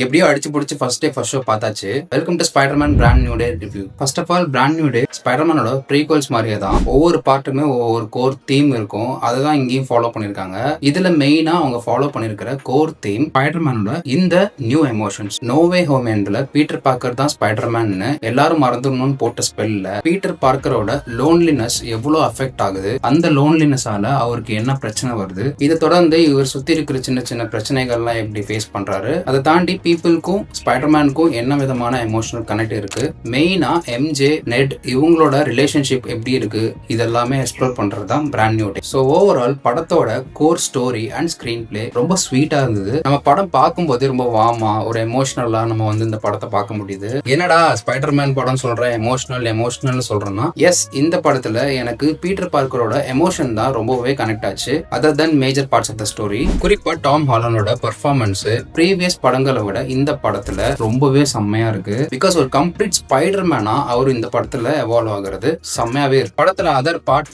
எப்படியோ அடிச்சு பிடிச்சி ஃபர்ஸ்ட் ஷோ பார்த்தாச்சு. Welcome to Spider-Man Brand New Day review. First of all Brand New Day ஸ்பைடர்மேனோட ப்ரீக்வல்ஸ் மாதிரியே தான் ஒவ்வொரு பார்ட்டுமே ஒவ்வொரு கோர் தீம் இருக்கும். அதை தான் இங்கேயும் ஃபாலோ பண்ணிருக்காங்க. இதுல மெயினா அவங்க ஃபாலோ பண்ணிருக்கிற கோர் தீம் ஸ்பைடர்மேனோட இந்த new emotions. No Way Home எண்ட்ல பீட்டர் பார்க்கர் தான் ஸ்பைடர்மேன் எல்லாரும் மறந்துடணும்னு போட்ட ஸ்பெல்ல பீட்டர் பார்க்கரோட லோன்லினஸ் எவ்வளவு அஃபெக்ட் ஆகுது, அந்த லோன்லினஸால அவருக்கு என்ன பிரச்சனை வருது, இதை தொடர்ந்து இவர் சுத்தி இருக்கிற சின்ன சின்ன பிரச்சனைகள்லாம் எப்படி ஃபேஸ் பண்றாரு, அதை தாண்டி பீப்புளுக்கும் ஸ்பைடர்மேனுக்கும் என்ன விதமான எமோஷனல் கனெக்ட் இருக்கு, மெயினா எம்ஜே நெட் இவங்களோட ரிலேஷன்ஷிப் எப்படி இருக்கு, இதெல்லாமே எக்ஸ்ப்ளோர் பண்றது தான் பிராண்ட் நியூ டே. ஸோ ஓவரால் படத்தோட core story and screen play ரொம்ப ஸ்வீட்டா இருந்தது. நம்ம படம் பார்க்கும்போது ரொம்ப வார்மா ஒரு எமோஷனலா நம்ம இந்த படத்தை பார்க்க முடியுது. என்னடா ஸ்பைடர்மேன் படம் சொல்றேன் எமோஷனல் சொல்றேன்னா, எஸ், இந்த படத்துல எனக்கு பீட்டர் பார்க்கரோட எமோஷன் தான் ரொம்பவே கனெக்ட் ஆச்சு. Other than major parts of the story. குறிப்பா டாம் ஹாலண்டோட பெர்ஃபார்மன்ஸ் ப்ரீவியஸ் படங்களை விட இந்த படத்துல ரொம்பவே செம்மையா இருக்கு. பிகாஸ் ஒரு கம்ப்ளீட் ஸ்பைடர்மேனா அவர் இந்த படத்துல எவால்வ் ஆகுறது செம்மையாவே இருக்கு. படத்துல அதர் பார்ட்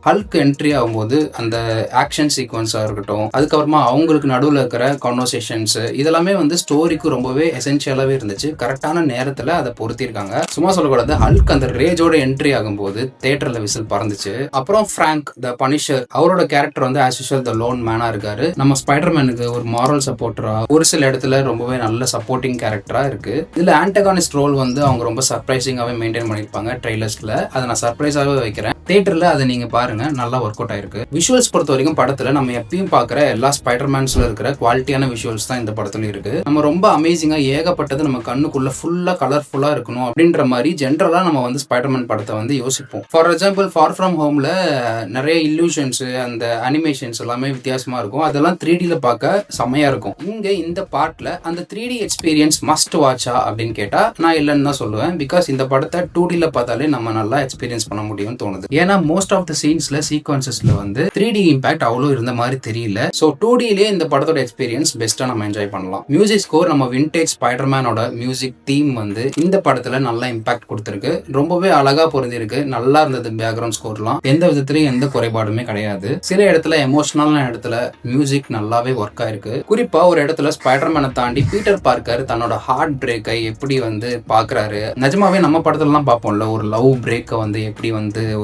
ஹல்க் என்ட்ரி ஆகும்போது அந்த ஆக்ஷன் சீக்வன்ஸா இருக்கட்டும், அதுக்கப்புறமா அவங்களுக்கு நடுவில் இருக்கிற கான்வர்சேஷன்ஸ் இதெல்லாமே ஸ்டோரிக்கு ரொம்பவே எசென்சியலாவே இருந்துச்சு. கரெக்டான நேரத்துல அதை பொருத்திருக்காங்க. சும்மா சொல்லக்கூடாது, ஹல்க் அந்த ரேஜோட என்ட்ரி ஆகும்போது தியேட்டர்ல விசில் பறந்துச்சு. அப்புறம் பிராங்க் த பனிஷர் அவரோட கேரக்டர் ஆஸ் யூசுவல் த லோன் மேனா இருக்காரு. நம்ம ஸ்பைடர்மேனுக்கு ஒரு மாரல் சப்போர்ட்டரா, ஒரு சில இடத்துல ரொம்பவே நல்ல சப்போர்ட்டிங் கேரக்டரா இருக்கு. இதுல ஆன்டகானிஸ்ட் ரோல் அவங்க ரொம்ப சர்ப்ரைசிங்காவே மெயின்டைன் பண்ணிருப்பாங்க ட்ரெய்லர்ஸ்ல. அதை நான் சர்ப்ரைஸாவே வைக்கிறேன். தியேட்டர்ல அதை நீங்க பாருங்க, நல்லா ஒர்க் அவுட் ஆயிருக்கு. விஷுவல்ஸ் பொறுத்த வரைக்கும் படத்துல நம்ம எப்பயும் பாக்குற எல்லா ஸ்பைடர்மேன்ஸ்ல இருக்கிற குவாலிட்டியான விஷுவல்ஸ் தான் இந்த படத்துல இருக்கு. நம்ம ரொம்ப அமேசிங்கா ஏகப்பட்டது நம்ம கண்ணுக்குள்ள ஃபுல்லா கலர்ஃபுல்லா இருக்கணும் அப்படின்ற மாதிரி ஜென்ரலா நம்ம ஸ்பைடர்மேன் படத்தை யோசிப்போம். ஃபார் எக்ஸாம்பிள் ஃபார் ஃப்ரம் ஹோம்ல நிறைய இல்லூஷன்ஸ் அந்த அனிமேஷன்ஸ் எல்லாமே வித்தியாசமா இருக்கும். அதெல்லாம் 3Dல பார்க்க செம்மையா இருக்கும். இங்க இந்த பார்ட்ல அந்த 3D எக்ஸ்பீரியன்ஸ் மஸ்ட் வாட்சா அப்படின்னு கேட்டா நான் இல்லைன்னு தான் சொல்லுவேன். பிகாஸ் இந்த படத்தை 2Dல பார்த்தாலே நம்ம நல்லா எக்ஸ்பீரியன்ஸ் பண்ண முடியும்னு தோணுது. ஏன்னா மோஸ்ட் ஆஃப் த சீன்ஸ்ல சீக்வன்சஸ்ல 3D இம்பாக்ட் அவ்வளோ இருந்த மாதிரி தெரியல. ஸோ 2Dலேயே இந்த படத்தோட எக்ஸ்பீரியன்ஸ் பெஸ்டா நம்ம என்ஜாய் பண்ணலாம். மியூசிக் ஸ்கோர் நம்ம விண்டேஜ் ஸ்பைடர்மேனோட மியூசிக் தீம் இந்த படத்துல நல்லா இம்பாக்ட் கொடுத்திருக்கு. ரொம்பவே அழகா பொருந்திருக்கு. நல்லா இருந்தது. பேக்ரவுண்ட் ஸ்கோர்லாம் எந்த விதத்திலையும் எந்த குறைபாடுமே கிடையாது. சில இடத்துல எமோஷனலான இடத்துல மியூசிக் நல்லாவே ஒர்க் ஆயிருக்கு. குறிப்பா ஒரு இடத்துல ஸ்பைடர்மேனை தாண்டி பீட்டர் பார்க்கர் தன்னோட ஹார்ட் பிரேக்கை எப்படி பாக்குறாரு. நிஜமாவே நம்ம படத்துலலாம் பார்ப்போம்ல, ஒரு லவ் பிரேக்கை எப்படி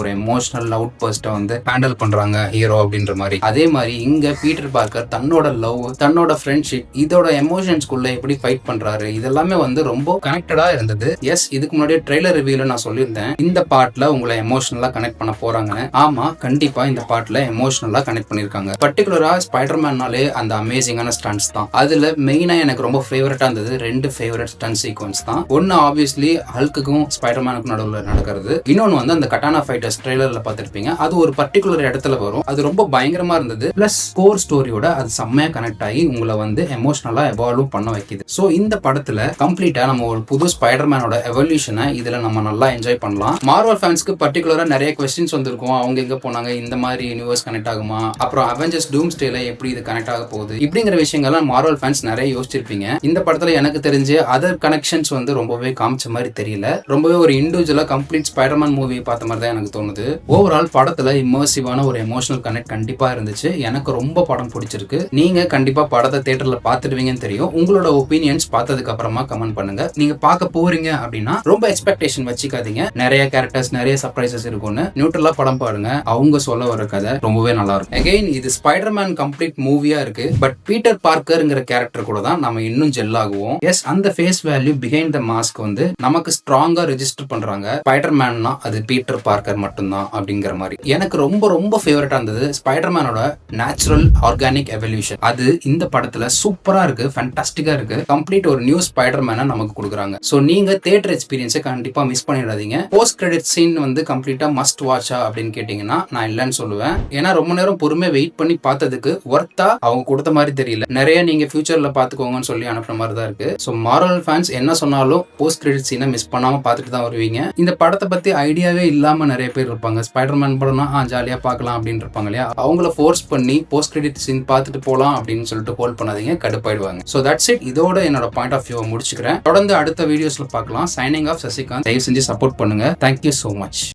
ஒரு எமோஷனல் லவ் பர்ஸ்ட்டை ஹேண்டில் பண்றாங்க ஹீரோ அப்படின்ற மாதிரி. அதே மாதிரி இங்க பீட்டர் பார்க்கர் தன்னோட லவ், தன்னோட ஃப்ரெண்ட்ஷிப், இதோட எமோஷன்ஸ்குள்ள எப்படி ஃபைட் பண்றாரு, இதெல்லாமே ரொம்ப கனெக்டடா இருந்தது. எஸ், இதுக்கு முன்னாடி ட்ரெய்லர் ரிவ்யூல நான் சொல்லியிருந்தேன் இந்த பார்ட்ல உங்களை எமோஷனலா கனெக்ட் பண்ண போறாங்கன்னு. ஆமா, கண்டிப்பா இந்த பார்ட்ல எமோஷனலா கனெக்ட் பண்ணிருக்காங்க. பர்டிகுலரா ஸ்பைடர்மேன்னாலே அந்த அமேசிங்கான ஸ்டன்ட்ஸ் தான். அதுல மெயினா எனக்கு ரொம்ப ஃபேவரட்டா இருந்தது 2 ஃபேவரட் ஸ்டன்ட் சீக்வன்ஸ் தான். ஒன்னு ஆப்வியஸ்லி ஹல்க்குக்கும் ஸ்பைடர்மேனுக்கும் நடுவில் நடக்கிறது. இன்னொன்னு அந்த கட்டானா ஃபைட்டர்ஸ் ட்ரெய்லர்ல பார்த்திருப்பீங்க. அது ஒரு பர்டிகுலர் இடத்துல வரும். அது ரொம்ப பயங்கரமா இருந்தது. பிளஸ் கோர் ஸ்டோரியோட அது செம்மையா கனெக்ட் ஆகி உங்களை எமோஷனலா எவால்வ் பண்ண வைக்குது. சோ இந்த படத்துல கம்ப்ளீட்டா நம்ம ஒரு புது ஸ்பைடர்மேனோட எவல்யூஷனை இதுல நம்ம நல்லா என்ஜாய் பண்ணலாம். மார்வல் ஃபேன்ஸ்க்கு பர்டிகுலரா நிறைய क्वेश्चंस வந்திருக்கும். அவங்க எங்க போனாங்க, இந்த மாதிரி யூனிவர்ஸ் கனெக்ட் ஆகுமா, அப்புறம் அவெஞ்சர்ஸ் டூம்ஸ்டேல எப்படி இது கனெக்ட் ஆக போகுது, இப்படிங்கிற விஷயங்கள்லாம் மார்வல் ஃபேன்ஸ் நிறைய யோசிச்சிருப்பீங்க. இந்த படத்துல எனக்கு தெரிஞ்சு அதர் கனெக்ஷன்ஸ் ரொம்பவே காமிச்ச மாதிரி தெரியல. ரொம்பவே ஒரு இண்டிவிஜுவலா கம்ப்ளீட் ஸ்பைடர்மேன் மூவி பார்த்த மாதிரி தான் எனக்கு தோணுது. ஓவரால் படத்துல இம்மர்சிவான ஒரு எமோஷனல் கனெக்ட் கண்டிப்பா இருந்துச்சு. எனக்கு ரொம்ப படம் பிடிச்சிருக்கு. நீங்க கண்டிப்பா படத்தை தியேட்டர்ல பார்த்துடுவீங்கன்னு தெரியும். உங்களோட ஒப்பீனியன்ஸ் பார்த்ததுக்கு அப்புறமா கமெண்ட் பண்ணுங்க. நீங்க பார்க்க போறீங்க அப்படின்னா ரொம்ப எக்ஸ்பெக்டேஷன் வச்சுக்காதீங்க. நிறைய கேரக்டர்ஸ், நிறைய சர்ப்ரைசஸ் இருக்கும்னு நியூட்ரலா படம் பாருங்க. அவங்க சொல்ல வர கதை ரொம்பவே நல்லா இருக்கும். அகைன் இது ஸ்பைடர்மேன் கம்ப்ளீட் மூவியா இருக்கு. பட் பீட்டர் பார்க்கர்ங்கிற கேரக்டர் கூட தான் நம்ம இன்னும் ஜெல் ஆகுவோம். எஸ், அந்த face value behind the mask நமக்கு ஸ்ட்ராங்கா ரெஜிஸ்டர் பண்றாங்க. ஸ்பைடர்மேன்னா அது பீட்டர் பார்க்கர் மட்டும்தான் அப்படிங்கிற மாதிரி. எனக்கு ரொம்ப ரொம்ப ஃபேவரட்டா இருந்தது ஸ்பைடர்மேனோட நேச்சுரல் ஆர்கானிக் எவல்யூஷன். அது இந்த படத்துல சூப்பரா இருக்கு, ஃபேண்டாஸ்டிக்கா இருக்கு. கம்ப்ளீட் ஒரு நியூ ஸ்பைடர்மேனை நமக்கு கொடுக்குறாங்க. சோ நீங்க தியேட்டர் எக்ஸ்பீரியன்ஸை கண்டிப்பா மிஸ் பண்ணிடாதீங்க. போஸ்ட் கிரெடிட் சீன் கம்ப்ளீட்டா மஸ்ட் வாட்சா அப்படின்னு கேட்டீங்கன்னா நான் இல்லைன்னு சொல்லுவேன். ஏன்னா ரொம்ப நேரம் பொறுமையா வெயிட் பண்ணி பார்த்ததுக்கு ஒர்த்தா அவங்க கொடுத்த மாதிரி தெரியல. நிறைய நீங்க ஃபியூச்சர்ல பாத்துக்கோங்கன்னு சொல்லி அனுப்புற மாதிரி தான் இருக்கு. சோ மார்வல் ஃபேன்ஸ் என்ன சொன்னாலும் போஸ்ட் கிரெடிட் சீனை மிஸ் பண்ணாம பார்த்துட்டு தான் வருவீங்க. இந்த படத்தை பத்தி ஐடியாவே இல்லாம நிறைய பேர் இருப்பாங்க. ஸ்பைடர்மேன் படம்னா ஜாலியா பார்க்கலாம் அப்படின்னு இருப்பாங்க இல்லையா, அவங்கள ஃபோர்ஸ் பண்ணி போஸ்ட் கிரெடிட் சீன் பார்த்துட்டு போலாம் அப்படின்னு சொல்லிட்டு ஹோல்ட் பண்ணாதீங்க, கடுப்பாயிடுவாங்க. So that's it. இதோட என்னோட பாயிண்ட் ஆஃப் வியூ முடிச்சுக்கிறேன். தொடர்ந்து அடுத்த வீடியோஸ்ல பார்க்கலாம். Signing off Sasikanth. தயவு செஞ்சு சப்போர்ட் பண்ணுங்க. Thank you so much.